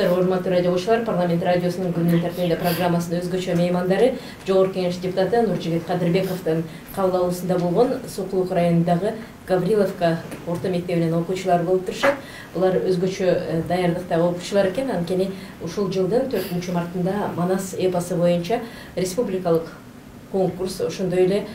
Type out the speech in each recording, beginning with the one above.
Армысыздар, урматтуу радио окуучулар, парламент радиосунун күндүн тартибинде программасынын өзгөчө меймандары Жогорку Кеңеш депутаты Нуржигит Кадырбековдун кабыл алуусунда болгон Сокулук районундагы Гавриловка орто мектебинин окуучулары болуп турушат. Булар өзгөчө даярдыктагы окуучулар экен. Анткени ушул жылдын 4-мартында Манас эпосу боюнча республикалык конкурс, ошондой эле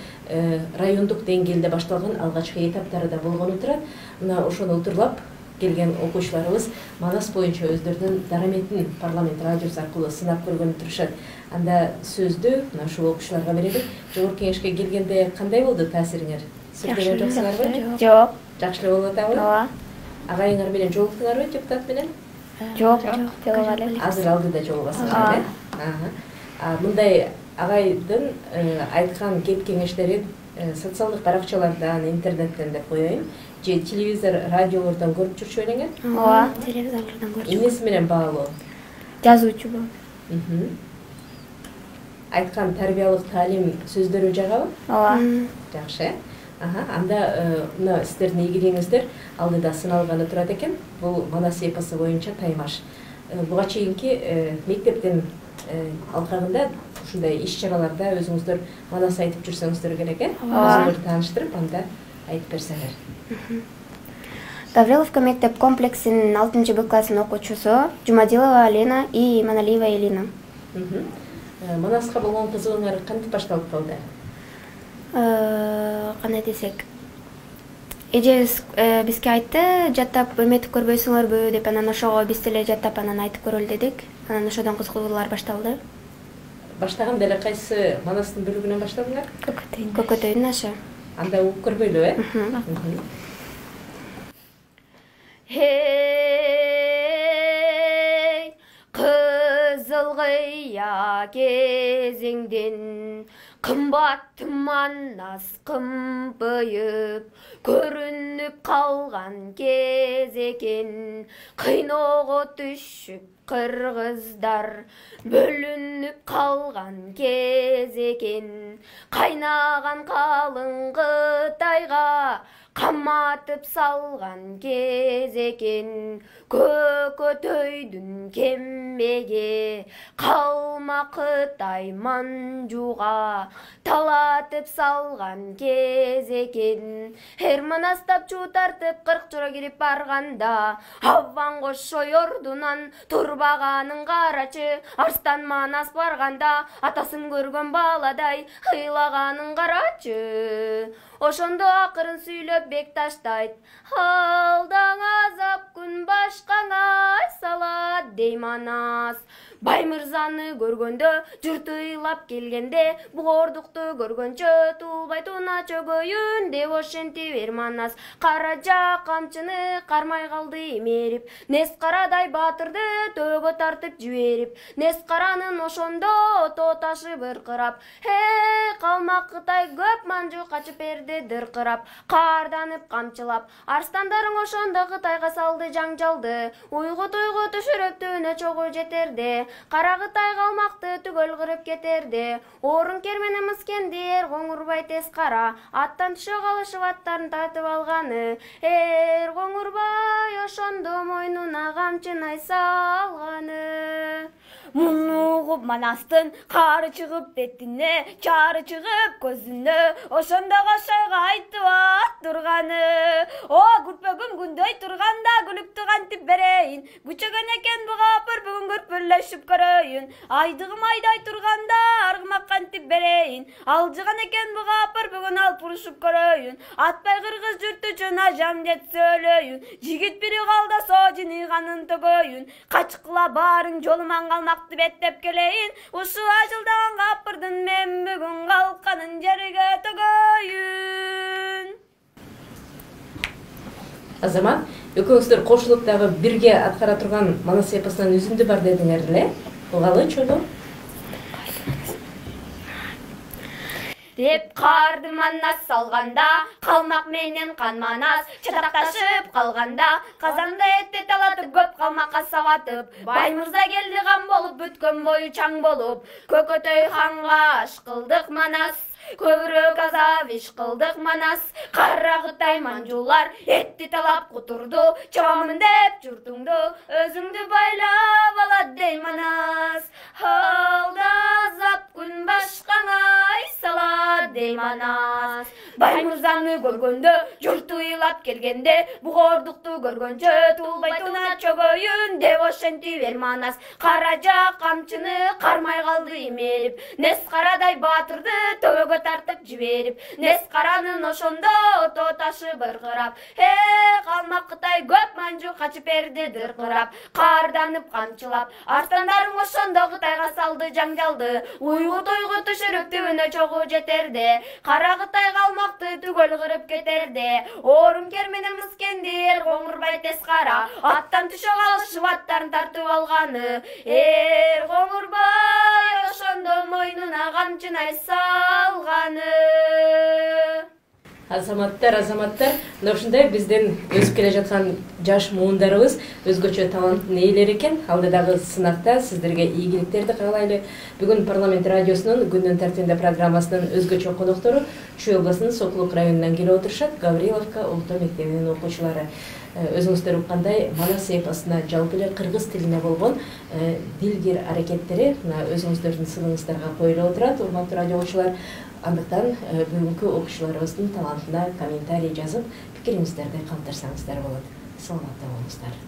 райондук деңгээлде башталган алгачкы этаптары да болгону турат. Мына ошону утурлап келген окуучуларыбыз Манас боюнча өздөрүнүн дараметин парламент радиосу аркылуу сынап көргөнү турушат. Анда сөздү мына ушул окуучуларга берели. Жогорку Кеңешке келгенде кандай болду таасириңер? Сүрдөгөн жоксуңарбы? Жок. Жакшы эле болуп атабы? Ооба. Агайыңар менен жолуктуңарбы депутат менен? Жок, жолугалы. Азыр алдыда жолугасыңар, э? Мындай агайдын айткан кеп кеңештерин социалдык баракчалардан, интернеттен деп коеюн. Же телевизор, радиолордон көрүп жүрчү белеңер? Ооба, телевизорлордон көрүп. Эмнеси менен баалуу? Жазуучу болуп. Айткан тарбиялык таалим сөздөрү жагабы? Ооба. Жакшы. Анда мына сиздердин ийгилигиңиздер алдыда сыналганы турат экен. Бул Манас эпосу боюнча таймаш. Буга чейинки мектептин алкагында ушундай иш-чараларда өзүңүздөр Манас айтып жүрсөңүздөр керек, э? Өзүңөрдү тааныштырып, анда айтып берсеңер. Гавриловка мектеп комплексинин 6-Б классынын окуучусу Жумадилова Алина и Маналиева Элина. Манаска болгон кызыгыңар кантип башталып калды? Кандай десек, эжебиз бизге айтты, жаттап эметип көрбөйсүңөрбү деп, анан ошого биз деле жаттап анан айтып көрөлү дедик. Анан ошодон кызыгуулар башталды. Баштаганда эле кайсы Манастын бөлүгүнөн баштадыңар? Көкөтөйдүн ашы. Анда угуп көрбөйлү, э? Hey, kızıl gıya gezingdin, kımbat Manas kımbıyıp, görünüp kalgan kez eken, kıynoğu düşüp kırgızlar, bölünüp kalgan kez eken, kaynagan kalın Kıtayga, Kamatıp salgan kez eken, Kökötöydүн kembege, kalma Kıtay Manjuga, talatıp salgan kez eken. Her Manastap çuu tartıp 40 jura kirip barganda, Havvan koşoyordunan turbaganın karachı, Arstan Manas barganda, atasın görgön baladay, hıylaganın karachı. Oşondo akırın süylöp bek taştayt, haldan azap gün başkana salat dey Manas. Баймырзаны көргөндө, жұрт ыйлап келгенде, бугордукту көргөнчө, тулбай туна чөгөйүн деп ошентип бер Манас. Каража камчыны кармай калды эмерип, Нес карадай батырды төөгө тартып жиберип, Нес каранын ошондо тоо ташы быркырап, калмак Кытай көп Манжу качып берди дыркырап, карданып камчылап, арстандарың ошондо Кытайга салды жаңжалды, уйгут төшөрөптүнө чогуу жетерде, Кара Кытай калмакты түгөл кырып кетерде, орун кермени мыскендер Коңурбай тез кара, аттан түшө калышып аттарын тартып алганы, Коңурбай ошондо мойнуна камчын салганы. Муну угуп Манастын кары чыгып бетине, чары чыгып көзүнө, ошондо кошойго айтып турганы. О, күрпөгүм күндөй турганда күлүптү кантип берейин, күчөгөн экен бу капыр бүгүн көрпөлөшүп көрөйүн. Айдыгым айдай турганда аргымак кантип берейин, алжыган экен бу капыр бүгүн алып урушуп көрөйүн. Атпай кыргыз журтучун ажам деп сөйлөйүн, жигит бири калдаса жыныйганын төгөйүн. Качкыла баарың жолуман калмак беттеп келейин, ушу ажылдаган капырдын мен бүгүн калканын жерге төгөйүн. Азамат, экөөңүздөр кошулуп дагы бирге аткара турган Манас эпосунун үзүндү бар дедиңер эле. Бугалы чону? деп қарды манас салғанда, қалмақ менен қан манас чатақташып қалғанда, қазанда етті талатып көп қалмаққа саватып, бай мырза келді ған болып, бүткөн бойы чаң болып, көкөтөй ханға аш қылдық манас. Көбірек азап иш қылдық манас, қарағытай манжулар етті талап құтырды, чабамын деп жұртыңды, өзіңді байлап алад дей манас. Алда азап күн башқаңа ай салад дей манас. Бай мырзаны көргенде, жұрты ұйлап келгенде, бұғордықты көргенше тулбай туна чөгөйін деп ошенти бер манас. Қаража қамчыны қармай қалды емеліп, нес қарадай батырды төбөгө тартып жіберіп, нес қаранын ошондо ото ташы бырқырап, қалмақ Қытай көп манжу қачып берді дырқырап, қарданып қамчылап, арстандарың ошондо Қытайға салды жаңжалды, уйгу тойгу түшүрүп түбүнө чогуу жетерде, қара Қытай қалмақты түгөл кырып кетерде, орун керменен мыскендер коңурбай тез қара, аттан түшө калышып аттарын тартып алганы, коңурбай ошондо мойнуна камчынай салганы. Азаматтар, мына ушундай бизден өсүп келе жаткан жаш муундарыбыз өзгөчө таланттын ээлери экен. Алдыдагы сынакта сиздерге ийгиликтерди каалайлы. Бүгүн парламент радиосунун күндүн тартибинде программасынын өзгөчө коноктору Чүй областынын Сокулук районунан келип отурушат. Гавриловка орто мектебинин окуучулары. Өзүңүздөр уккандай, манас эпосуна жалпы эле кыргыз тилине болгон дилгир аракеттери өзүңүздөрдүн сыныңыздарга коюлуп отурат. Урматтуу радио окуучулар, андыктан бүгүнкү окуучуларыбыздын талантына комментарий жазып, пикириңиздерди калтырсаңыздар болот. Саламатта болуңуздар.